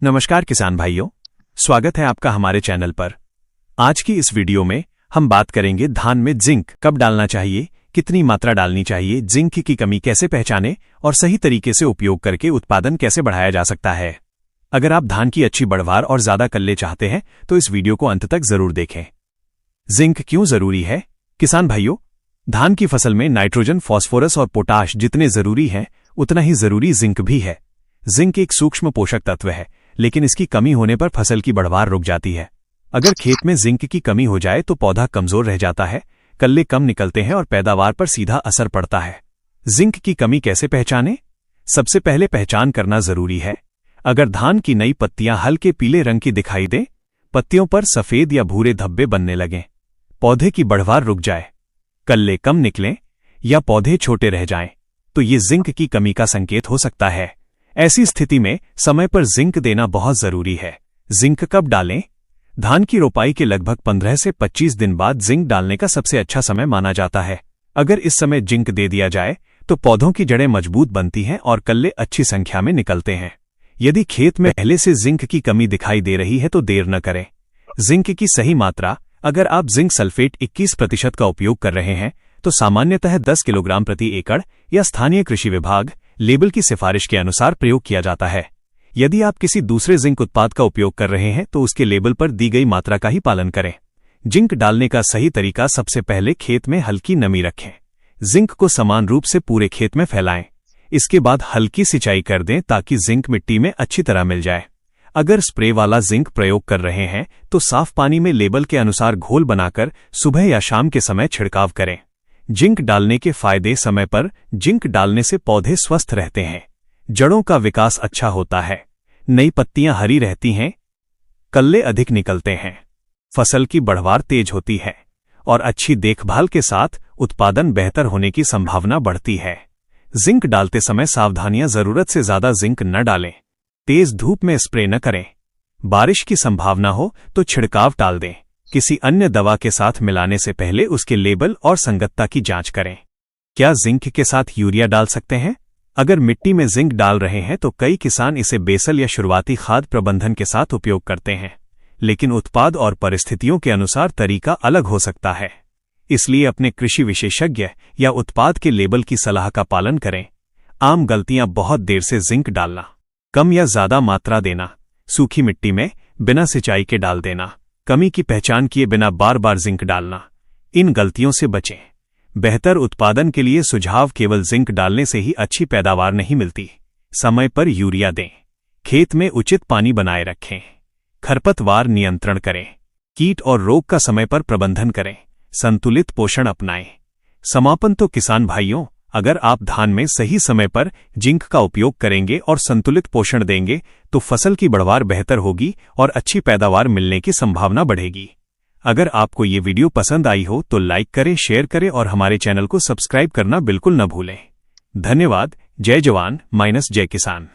नमस्कार किसान भाइयों, स्वागत है आपका हमारे चैनल पर। आज की इस वीडियो में हम बात करेंगे धान में जिंक कब डालना चाहिए, कितनी मात्रा डालनी चाहिए, जिंक की कमी कैसे पहचानें और सही तरीके से उपयोग करके उत्पादन कैसे बढ़ाया जा सकता है। अगर आप धान की अच्छी बढ़वार और ज्यादा कल्ले चाहते हैं तो इस वीडियो को अंत तक जरूर देखें। जिंक क्यों जरूरी है? किसान भाइयों, धान की फसल में नाइट्रोजन, फास्फोरस और पोटाश जितने जरूरी हैं उतना ही जरूरी जिंक भी है। जिंक एक सूक्ष्म पोषक तत्व है, लेकिन इसकी कमी होने पर फसल की बढ़वार रुक जाती है। अगर खेत में जिंक की कमी हो जाए तो पौधा कमजोर रह जाता है, कल्ले कम निकलते हैं और पैदावार पर सीधा असर पड़ता है। जिंक की कमी कैसे पहचानें? सबसे पहले पहचान करना जरूरी है। अगर धान की नई पत्तियां हल्के पीले रंग की दिखाई दें, पत्तियों पर सफेद या भूरे धब्बे बनने लगें, पौधे की बढ़वार रुक जाए, कल्ले कम निकलें या पौधे छोटे रह जाएं, तो ये जिंक की कमी का संकेत हो सकता है। ऐसी स्थिति में समय पर जिंक देना बहुत जरूरी है। जिंक कब डालें? धान की रोपाई के लगभग 15 से 25 दिन बाद जिंक डालने का सबसे अच्छा समय माना जाता है। अगर इस समय जिंक दे दिया जाए तो पौधों की जड़ें मजबूत बनती हैं और कल्ले अच्छी संख्या में निकलते हैं। यदि खेत में पहले से जिंक की कमी दिखाई दे रही है तो देर न करें। जिंक की सही मात्रा: अगर आप जिंक सल्फेट 21% का उपयोग कर रहे हैं तो सामान्यतः 10 किलोग्राम प्रति एकड़ या स्थानीय कृषि विभाग लेबल की सिफारिश के अनुसार प्रयोग किया जाता है। यदि आप किसी दूसरे जिंक उत्पाद का उपयोग कर रहे हैं तो उसके लेबल पर दी गई मात्रा का ही पालन करें। जिंक डालने का सही तरीका: सबसे पहले खेत में हल्की नमी रखें। जिंक को समान रूप से पूरे खेत में फैलाएं। इसके बाद हल्की सिंचाई कर दें ताकि जिंक मिट्टी में अच्छी तरह मिल जाए। अगर स्प्रे वाला जिंक प्रयोग कर रहे हैं तो साफ पानी में लेबल के अनुसार घोल बनाकर सुबह या शाम के समय छिड़काव करें। जिंक डालने के फायदे: समय पर जिंक डालने से पौधे स्वस्थ रहते हैं, जड़ों का विकास अच्छा होता है, नई पत्तियां हरी रहती हैं, कल्ले अधिक निकलते हैं, फसल की बढ़वार तेज होती है और अच्छी देखभाल के साथ उत्पादन बेहतर होने की संभावना बढ़ती है। जिंक डालते समय सावधानियां: जरूरत से ज्यादा जिंक न डालें, तेज धूप में स्प्रे न करें, बारिश की संभावना हो तो छिड़काव टाल दें, किसी अन्य दवा के साथ मिलाने से पहले उसके लेबल और संगतता की जांच करें। क्या जिंक के साथ यूरिया डाल सकते हैं? अगर मिट्टी में जिंक डाल रहे हैं तो कई किसान इसे बेसल या शुरुआती खाद प्रबंधन के साथ उपयोग करते हैं, लेकिन उत्पाद और परिस्थितियों के अनुसार तरीका अलग हो सकता है। इसलिए अपने कृषि विशेषज्ञ या उत्पाद के लेबल की सलाह का पालन करें। आम गलतियां: बहुत देर से जिंक डालना, कम या ज्यादा मात्रा देना, सूखी मिट्टी में बिना सिंचाई के डाल देना, कमी की पहचान किए बिना बार बार जिंक डालना। इन गलतियों से बचें। बेहतर उत्पादन के लिए सुझाव: केवल जिंक डालने से ही अच्छी पैदावार नहीं मिलती। समय पर यूरिया दें, खेत में उचित पानी बनाए रखें, खरपतवार नियंत्रण करें, कीट और रोग का समय पर प्रबंधन करें, संतुलित पोषण अपनाएं। समापन: तो किसान भाइयों, अगर आप धान में सही समय पर जिंक का उपयोग करेंगे और संतुलित पोषण देंगे तो फसल की बढ़वार बेहतर होगी और अच्छी पैदावार मिलने की संभावना बढ़ेगी। अगर आपको ये वीडियो पसंद आई हो तो लाइक करें, शेयर करें और हमारे चैनल को सब्सक्राइब करना बिल्कुल न भूलें। धन्यवाद। जय जवान, जय किसान।